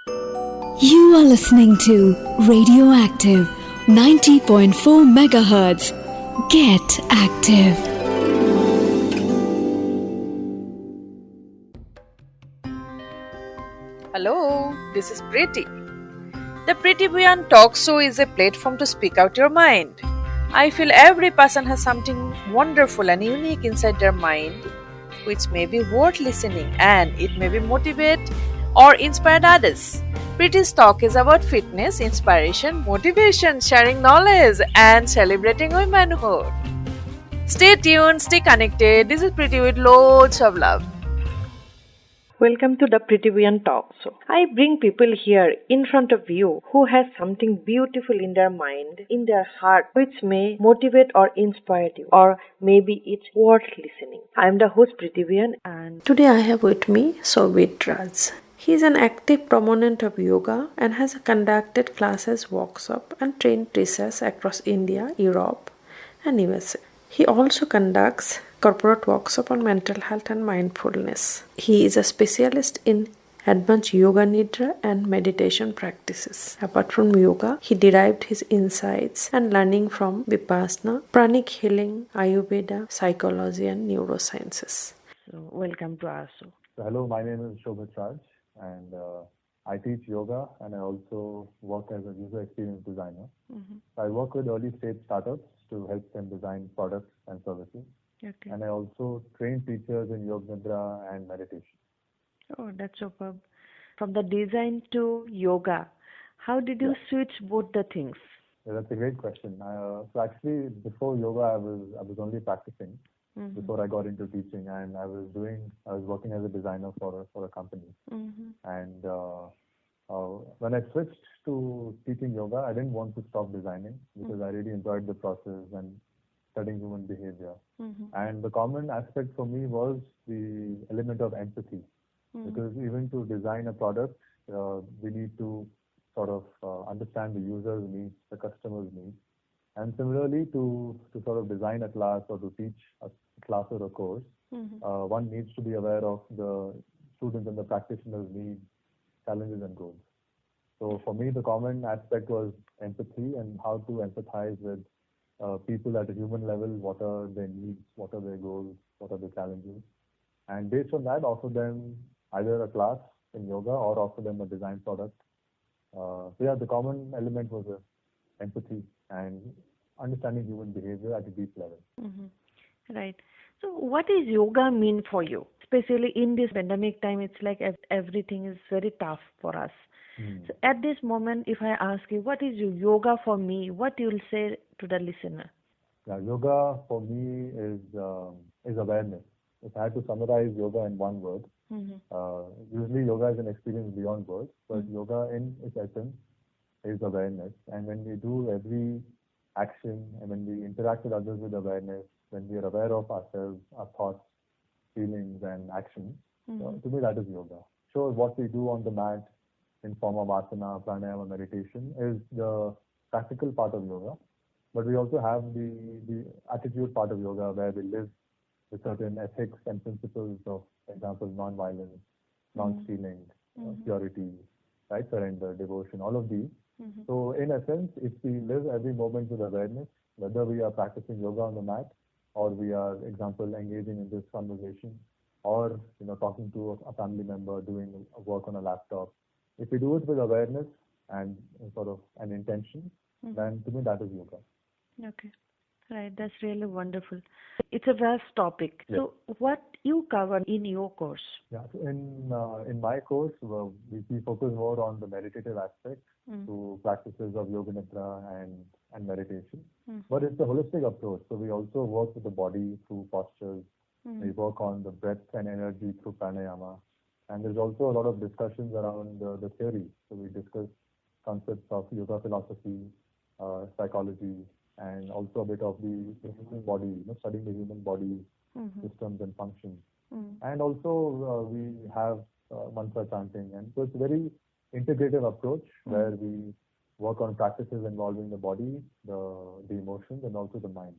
You are listening to Radioactive 90.4 megahertz. Get active. Hello, this is Pretty. The Pretty Beyond Talk Show is a platform to speak out your mind. I feel every person has something wonderful and unique inside their mind, which may be worth listening and it may be motivate or inspire others. Pretty's talk is about fitness, inspiration, motivation, sharing knowledge, and celebrating womanhood. Stay tuned, stay connected. This is Pretty with loads of love. Welcome to the Pretty Women Talk Show. I bring people here in front of you who has something beautiful in their mind, in their heart, which may motivate or inspire you, or maybe it's worth listening. I am the host Pretty Women, and today I have with me Souvik Raj. He is an active proponent of yoga and has conducted classes, workshops, and trained teachers across India, Europe, and USA. He also conducts corporate workshop on mental health and mindfulness. He is a specialist in advanced yoga nidra and meditation practices. Apart from yoga, he derived his insights and learning from Vipassana, pranic healing, Ayurveda, psychology and neurosciences. So, welcome to our show. Hello, my name is Shobhit Raj, and I teach yoga and I also work as a user experience designer. I work with early stage startups to help them design products and services. Okay. And I also train teachers in yoga nidra and meditation. Oh, that's superb. From the design to yoga, how did you switch both the things? Yeah, that's a great question. So actually, before yoga, I was only practicing before I got into teaching, and I was working as a designer for a company. And when I switched to teaching yoga, I didn't want to stop designing because I really enjoyed the process and studying human behavior. And the common aspect for me was the element of empathy, because even to design a product, we need to sort of understand the user's needs, the customer's needs. And similarly, to sort of design a class or to teach a class or a course, one needs to be aware of the students and the practitioner's needs, challenges and goals. So for me, the common aspect was empathy and how to empathize with people at a human level. What are their needs? What are their goals? What are the challenges? And based on that, offer them either a class in yoga or offer them a design product. So yeah, the common element was empathy and understanding human behavior at a deep level. Right. So, what is yoga mean for you? Especially in this pandemic time, it's like everything is very tough for us. So, at this moment, if I ask you, what is yoga for me? What you will say to the listener? Yeah, yoga for me is awareness. If I had to summarize yoga in one word, usually yoga is an experience beyond words, but yoga in its essence is awareness. And when we do every action and when we interact with others with awareness, when we are aware of ourselves, our thoughts, feelings and actions, to me that is yoga. So what we do on the mat in form of asana, pranayama, meditation is the practical part of yoga. But we also have the attitude part of yoga where we live with certain ethics and principles of, for example, non-violence, non-stealing, purity, right, surrender, devotion, all of these. So in essence, if we live every moment with awareness, whether we are practicing yoga on the mat or we are, example, engaging in this conversation or talking to a family member, doing work on a laptop, if we do it with awareness and sort of an intention, then to me that is yoga. Okay. Right, that's really wonderful. It's a vast topic. Yes. So, what you cover in your course? Yeah, so in my course, we focus more on the meditative aspect to practices of yoga nidra and meditation. But it's a holistic approach. So we also work with the body through postures. We work on the breath and energy through pranayama. And there's also a lot of discussions around the theory. So we discuss concepts of yoga philosophy, psychology, and also a bit of the human body, studying the human body systems and functions. And also we have mantra chanting, and so it's a very integrative approach where we work on practices involving the body, the emotions, and also the mind.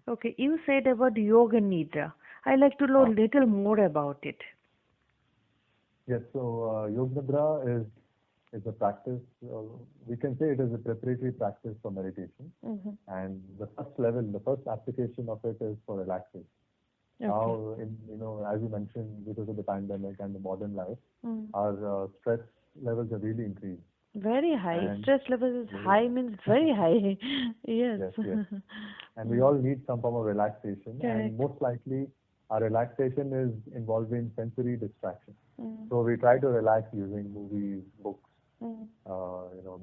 Okay, you said about yoga nidra. I like to know a little more about it. Yes, so Yoga Nidra is a practice. We can say it is a preparatory practice for meditation. And the first level, the first application of it is for relaxation. Okay. Now, as you mentioned, because of the pandemic and the modern life, our stress levels have really increased. Very high. And Stress levels is high means very high. Yes. Yes. And we all need some form of relaxation. Correct. And most likely, our relaxation is involving sensory distraction. So we try to relax using movies, books,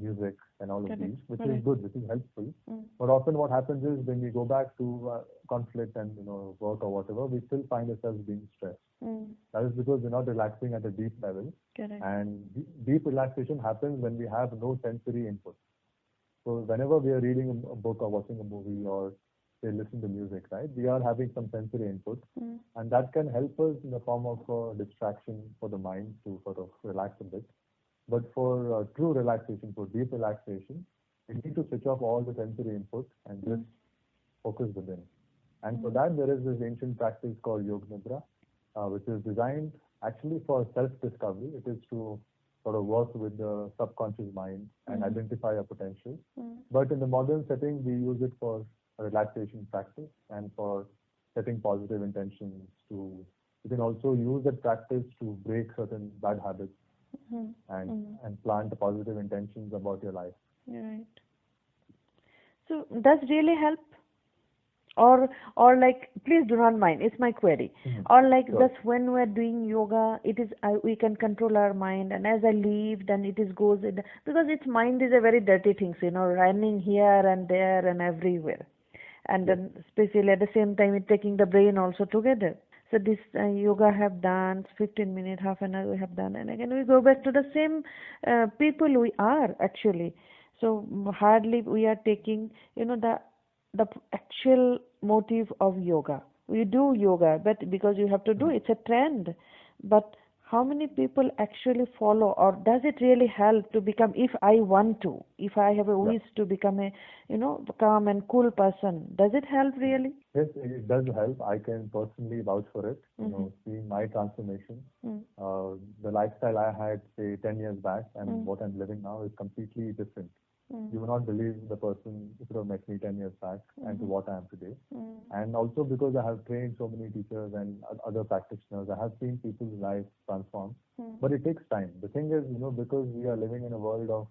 music, and all of Correct. these, which Correct. is good, which is helpful. But often, what happens is when we go back to conflict and work or whatever, we still find ourselves being stressed. That is because we're not relaxing at a deep level. Correct. And deep relaxation happens when we have no sensory input. So whenever we are reading a book or watching a movie or say listening to music, right, we are having some sensory input, and that can help us in the form of distraction for the mind to sort of relax a bit. But for true relaxation, for deep relaxation, we need to switch off all the sensory input and just focus within. And for that, there is this ancient practice called Yoga Nidra, which is designed actually for self-discovery. It is to sort of work with the subconscious mind and identify a potential. But in the modern setting, we use it for a relaxation practice and for setting positive intentions. You can also use that practice to break certain bad habits and plant positive intentions about your life. Right. So does really help? Or like, please do not mind, it's my query. Or like, Sure. just when we're doing yoga, it is we can control our mind, and as I leave, then it is goes in, because its mind is a very dirty thing, running here and there and everywhere, and then especially at the same time, it taking the brain also together. So this yoga have done 15 minutes, half an hour we have done, and again we go back to the same people we are actually. So hardly we are taking, the actual motive of yoga. We do yoga, but because you have to do, it's a trend. But how many people actually follow, or does it really help to become, if I want to, if I have a wish to become a, calm and cool person, does it help really? Yes, it does help. I can personally vouch for it. Seeing my transformation, the lifestyle I had, say, 10 years back and what I'm living now is completely different. You will not believe the person who could have met me 10 years back and to what I am today. And also because I have trained so many teachers and other practitioners, I have seen people's lives transform. But it takes time. The thing is, because we are living in a world of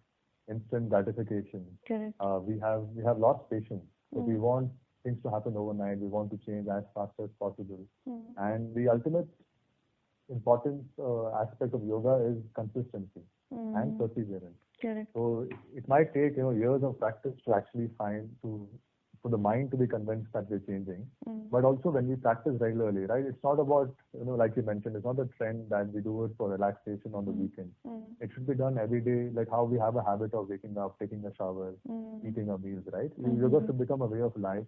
instant gratification, Correct. we have lost patience. So we want things to happen overnight. We want to change as fast as possible. And the ultimate important aspect of yoga is consistency and perseverance. Correct. So it might take years of practice to actually for the mind to be convinced that we're changing. But also when we practice regularly, right? It's not about like you mentioned, it's not a trend that we do it for relaxation on the weekend. It should be done every day, like how we have a habit of waking up, taking a shower, eating our meals, right? Yoga should become a way of life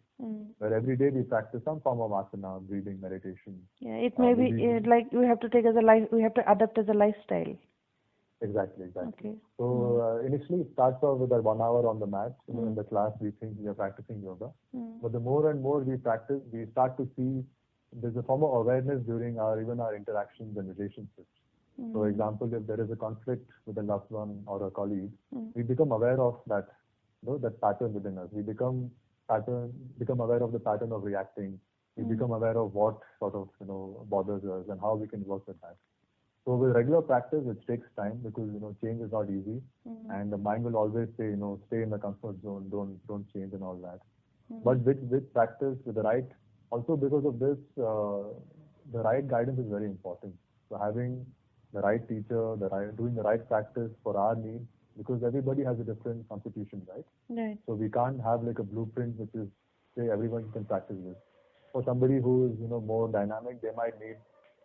where every day we practice some form of asana, breathing, meditation. Yeah, it may be like we have to take as a life, we have to adapt as a lifestyle. Exactly. Okay. So initially it starts off with that 1 hour on the mat. In the class we think we are practicing yoga. But the more and more we practice, we start to see there's a form of awareness during even our interactions and relationships. For example, if there is a conflict with a loved one or a colleague, we become aware of that, that pattern within us. We become aware of the pattern of reacting. We become aware of what sort of bothers us and how we can work with that. So with regular practice, it takes time because change is not easy, and the mind will always say stay in the comfort zone, don't change and all that. But with practice, with the right, also because of this, the right guidance is very important. So having the right teacher, doing the right practice for our needs, because everybody has a different constitution, right? Right. So we can't have like a blueprint which is say everyone can practice this. For somebody who is more dynamic, they might need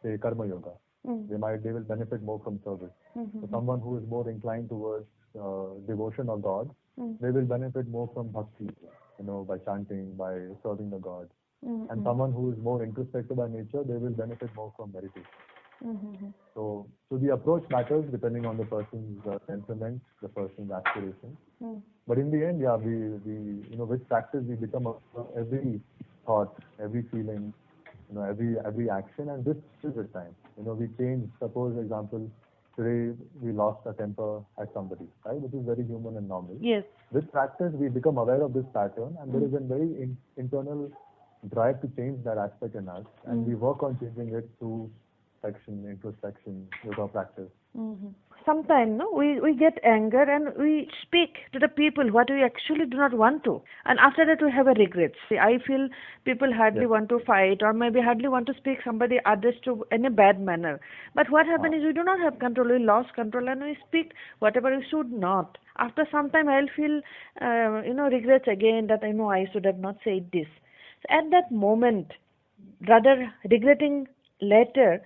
say karma yoga. They will benefit more from service. For someone who is more inclined towards devotion of God, they will benefit more from bhakti, by chanting, by serving the God. And someone who is more introspective by nature, they will benefit more from meditation. So the approach matters depending on the person's temperament, the person's aspiration. But in the end, we with practice we become every thought, every feeling, every action, and this is with time. We change. Suppose, example, today we lost a temper at somebody, right? Which is very human and normal. Yes. With practice, we become aware of this pattern, and there is a very internal drive to change that aspect in us, and we work on changing it through introspection, yoga practice. Sometimes we get anger and we speak to the people what we actually do not want to, and after that we have a regret. See, I feel people hardly want to fight, or maybe hardly want to speak somebody others to in a bad manner. But what happens is we do not have control. We lost control and we speak whatever we should not. After some time, I'll feel regrets again that I know I should have not said this. So at that moment, rather regretting later,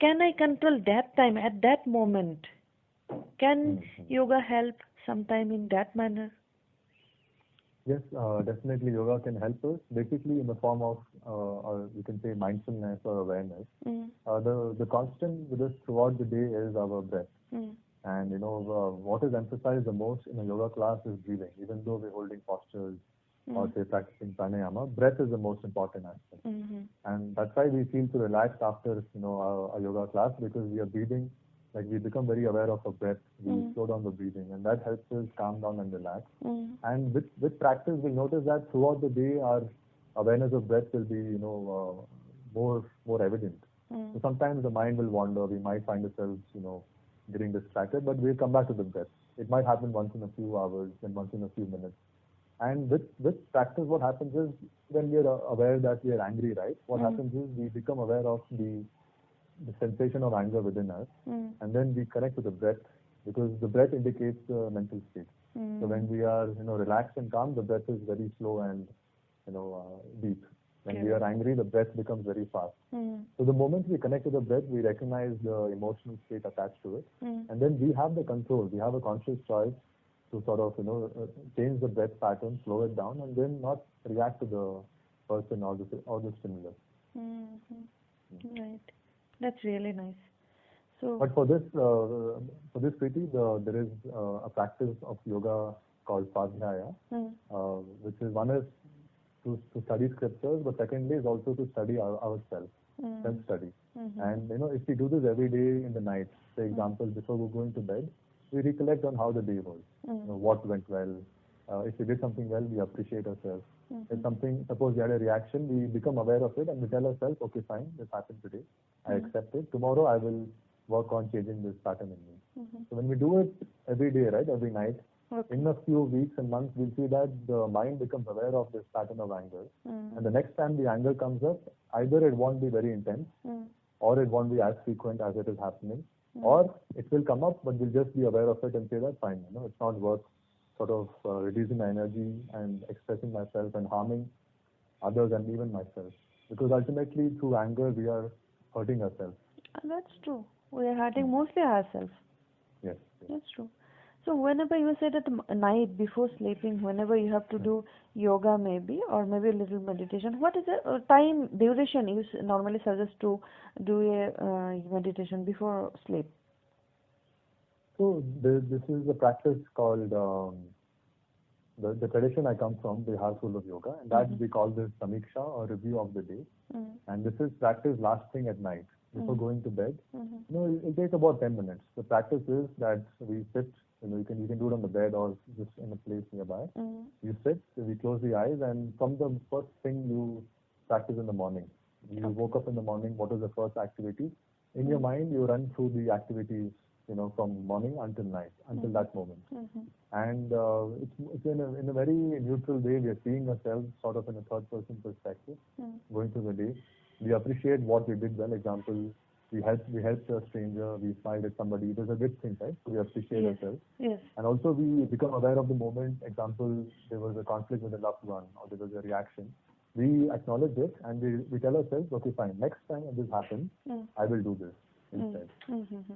can I control that time at that moment? Can yoga help sometime in that manner? Yes, definitely yoga can help us, basically in the form of, or you can say mindfulness or awareness. The constant with us throughout the day is our breath. And what is emphasized the most in a yoga class is breathing. Even though we're holding postures or say practicing pranayama, breath is the most important aspect. And that's why we feel so relaxed after a yoga class, because we are breathing. Like we become very aware of our breath, we slow down the breathing, and that helps us calm down and relax. And with practice, we'll notice that throughout the day, our awareness of breath will be, more evident. So sometimes the mind will wander, we might find ourselves, getting distracted, but we'll come back to the breath. It might happen once in a few hours, then once in a few minutes. And with practice, what happens is when we are aware that we are angry, right? What happens is we become aware of the sensation of anger within us, and then we connect to the breath, because the breath indicates the mental state. So when we are relaxed and calm, the breath is very slow and deep. When we are angry, the breath becomes very fast. So the moment we connect to the breath, we recognize the emotional state attached to it, and then we have the control. We have a conscious choice to sort of change the breath pattern, slow it down, and then not react to the person or the stimulus. Right. That's really nice. So, but for this Preeti, there is a practice of yoga called Swadhyaya, which is one is to study scriptures, but secondly is also to study ourselves, self-study. And if we do this every day in the night, for example, before we're going to bed, we recollect on how the day was, what went well. If we did something well, we appreciate ourselves. If something, suppose we had a reaction, we become aware of it and we tell ourselves, okay, fine, this happened today. I accept it. Tomorrow I will work on changing this pattern in me. So when we do it every day, right, every night, in a few weeks and months, we'll see that the mind becomes aware of this pattern of anger. And the next time the anger comes up, either it won't be very intense, or it won't be as frequent as it is happening, or it will come up, but we'll just be aware of it and say that, fine, it's not worth sort of reducing my energy and expressing myself and harming others and even myself. Because ultimately, through anger, we are hurting ourselves. That's true. We are hurting mostly ourselves. Yes. That's true. So whenever you say that night before sleeping, whenever you have to do yoga maybe, or maybe a little meditation, what is the time duration you normally suggest to do a meditation before sleep? So this is a practice called, the tradition I come from, the Bihar School of Yoga, and that we call this Samiksha, or review of the day. And this is practice last thing at night, before going to bed. It takes about 10 minutes. The practice is that we sit, you can do it on the bed or just in a place nearby. You sit, we close the eyes, and from the first thing you practice in the morning. You woke up in the morning, what is the first activity? In your mind, you run through the activities, from morning until night, until that moment. And it's in a very neutral way. We are seeing ourselves sort of in a third person perspective, going through the day. We appreciate what we did well. Example, we helped a stranger, we smiled at somebody. It is a good thing, right? So we appreciate ourselves. Yes. And also we become aware of the moment. Example, there was a conflict with a loved one, or there was a reaction. We acknowledge it and we tell ourselves, okay, fine, next time if this happens, I will do this instead.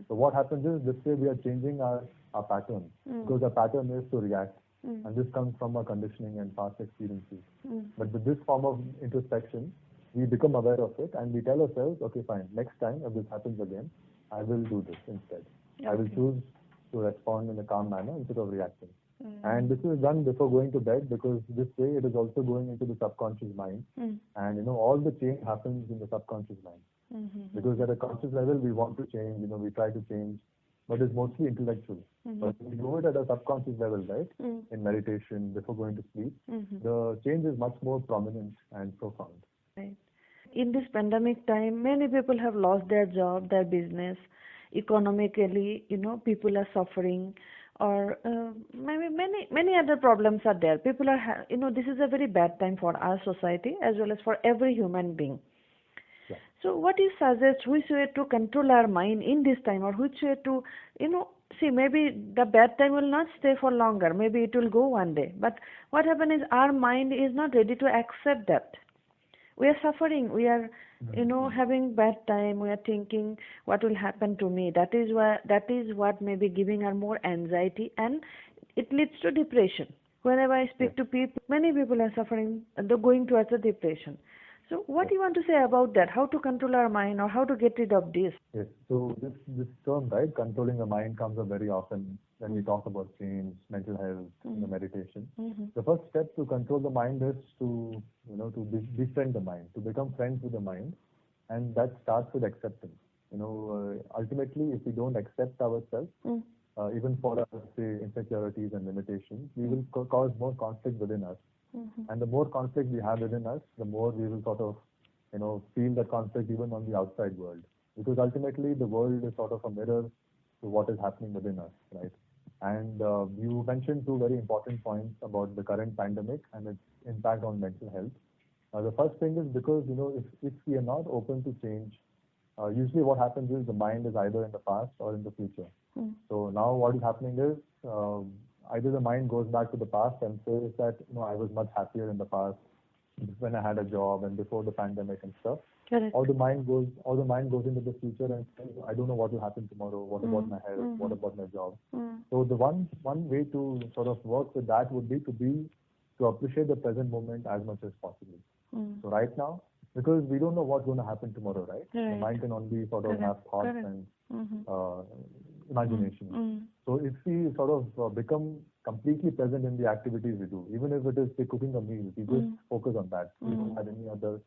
So what happens is, this way we are changing our pattern, because our pattern is to react. And this comes from our conditioning and past experiences. But with this form of introspection, we become aware of it and we tell ourselves, okay, fine, next time if this happens again, I will do this instead. I will choose to respond in a calm manner instead of reacting. And this is done before going to bed, because this way it is also going into the subconscious mind. And all the change happens in the subconscious mind. Because at a conscious level we want to change, we try to change but it's mostly intellectual. But we do it at a subconscious level, right? In meditation, before going to sleep, the change is much more prominent and profound. Right. In this pandemic time, many people have lost their job, their business. Economically, people are suffering, or maybe many other problems are there. People are, this is a very bad time for our society as well as for every human being. Yeah. So, what you suggest? Which way to control our mind in this time, or which way to, see, maybe the bad time will not stay for longer. Maybe it will go one day. But what happens is our mind is not ready to accept that. We are suffering. We are, having bad time. We are thinking, what will happen to me? That is what may be giving her more anxiety, and it leads to depression. Whenever I speak to people, many people are suffering, they're going towards a depression. So, what do you want to say about that? How to control our mind, or how to get rid of this? Yes. So this term, right, controlling the mind, comes up very often when we talk about change, mental health, meditation. The first step to control the mind is to befriend the mind, to become friends with the mind, and that starts with acceptance. Ultimately, if we don't accept ourselves, even for our, say, insecurities and limitations, we will cause more conflict within us. And the more conflict we have within us, the more we will sort of, feel that conflict even on the outside world. Because ultimately, the world is sort of a mirror to what is happening within us, right? And you mentioned two very important points about the current pandemic and its impact on mental health. The first thing is because, if we are not open to change, usually what happens is the mind is either in the past or in the future. So now what is happening is, either the mind goes back to the past and says that, I was much happier in the past when I had a job and before the pandemic and stuff. Correct. Or the mind goes into the future and says, I don't know what will happen tomorrow. What about my health? What about my job? So the one way to sort of work with that would be to appreciate the present moment as much as possible. So right now, because we don't know what's going to happen tomorrow, right? The mind can only sort of have thoughts and imagination. So if we sort of become completely present in the activities we do, even if it is, say, cooking a meal, we just focus on that. We don't have any other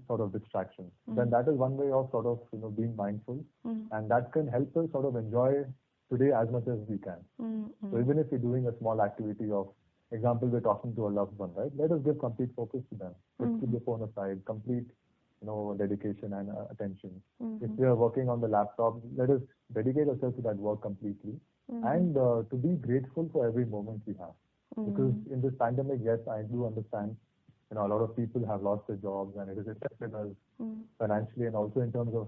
sort of distractions. Then that is one way of sort of being mindful, and that can help us sort of enjoy today as much as we can. So even if we're doing a small activity of, example, we're talking to a loved one, right? Let us give complete focus to them. Let's keep the phone aside, complete dedication and attention. If we are working on the laptop, let us dedicate ourselves to that work completely, and to be grateful for every moment we have. Because in this pandemic, yes, I do understand, a lot of people have lost their jobs and it has affected us financially and also in terms of,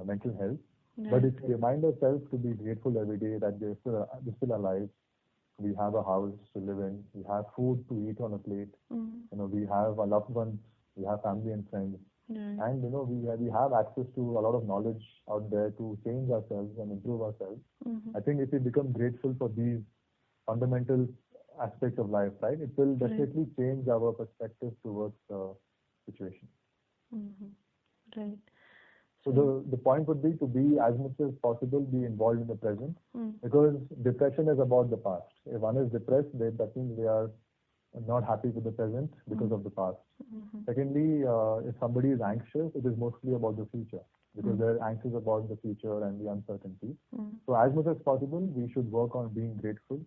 mental health. But if we remind ourselves to be grateful every day that we're still alive, we have a house to live in, we have food to eat on a plate, we have our loved ones, we have family and friends, and we have access to a lot of knowledge out there to change ourselves and improve ourselves. I think if we become grateful for these fundamental aspects of life, right, it will definitely change our perspective towards the situation. Right. So the point would be to be as much as possible be involved in the present, because depression is about the past. If one is depressed, that means they are not happy with the present because of the past. Secondly, if somebody is anxious, it is mostly about the future, because they're anxious about the future and the uncertainty. So as much as possible, we should work on being grateful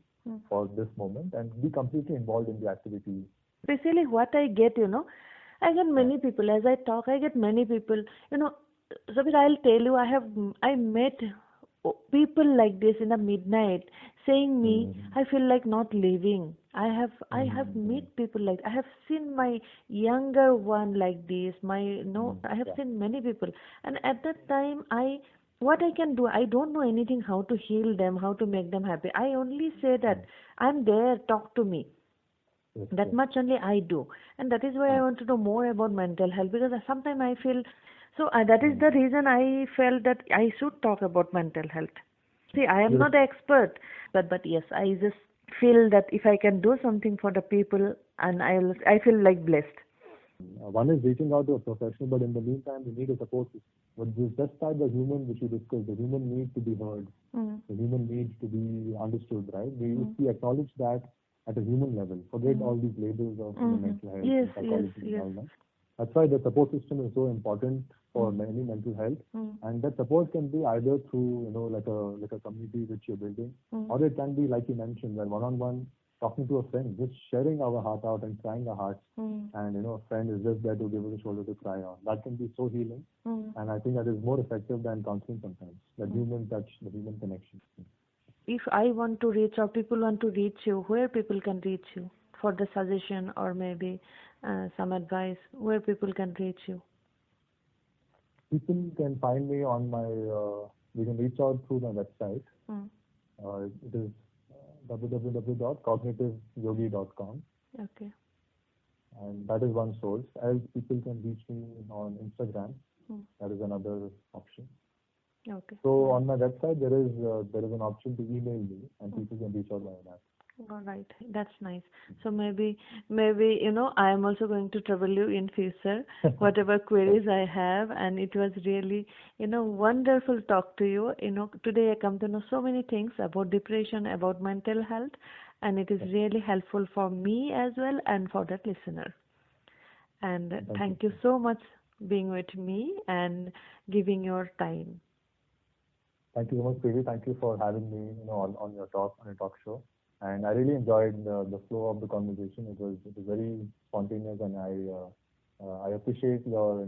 for this moment and be completely involved in the activities. Basically, what I get, I get many people, as I talk, I get many people, Sabir, I'll tell you, I met people like this in the midnight saying me, I feel like not living. I have met people like, I have seen my younger one like this, I have seen many people. And at that time, what I can do, I don't know anything how to heal them, how to make them happy. I only say that I'm there, talk to me. That much only I do. And that is why I want to know more about mental health, because sometimes I feel, so that is the reason I felt that I should talk about mental health. See, I am not an expert, but yes, I just feel that if I can do something for the people, and I feel like blessed. One is reaching out to a professional, but in the meantime, we need a support system. But just like the human, which we discussed, the human needs to be heard, the human needs to be understood, right? If we acknowledge that at a human level, forget all these labels of mental health, psychology, and all that. That's why the support system is so important for any mental health, and that support can be either through like a community which you're building, or it can be like you mentioned, that one-on-one talking to a friend, just sharing our heart out and crying our hearts, and a friend is just there to give us a shoulder to cry on. That can be so healing, and I think that is more effective than counseling sometimes. That human touch, the human connection. If I want to reach out, people want to reach you, where people can reach you for the suggestion or maybe some advice, where people can reach you? People can find me on my, you can reach out through my website. It is www.cognitiveyogi.com. Okay. And that is one source. Else people can reach me on Instagram. That is another option. Okay. So on my website there is an option to email me, and people can reach out via that. All right, that's nice. So maybe I am also going to trouble you in future, whatever queries I have. And it was really wonderful talk to you. Today I come to know so many things about depression, about mental health, and it is really helpful for me as well and for that listener. And thank you so much being with me and giving your time. Thank you so much, Preeti. Thank you for having me, on your talk show. And I really enjoyed the flow of the conversation. It was very spontaneous, and I appreciate your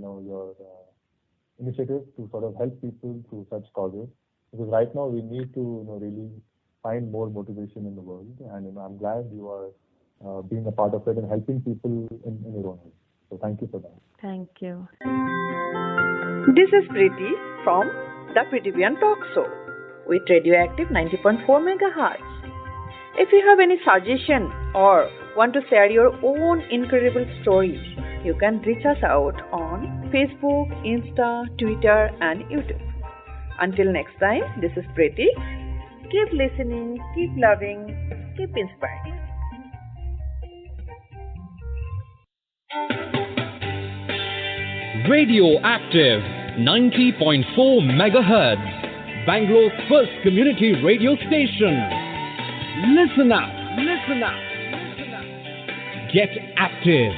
initiative to sort of help people through such causes. Because right now we need to really find more motivation in the world, and I'm glad you are being a part of it and helping people in your own way. So thank you for that. Thank you. This is Preeti from the Preeti Beyond Talk Show with Radioactive 90.4 MHz. If you have any suggestion or want to share your own incredible story, you can reach us out on Facebook, Insta, Twitter, and YouTube. Until next time, this is Preeti. Keep listening, keep loving, keep inspiring. Radioactive 90.4 MHz, Bangalore's first community radio station. Listen up, listen up, listen up. Get active.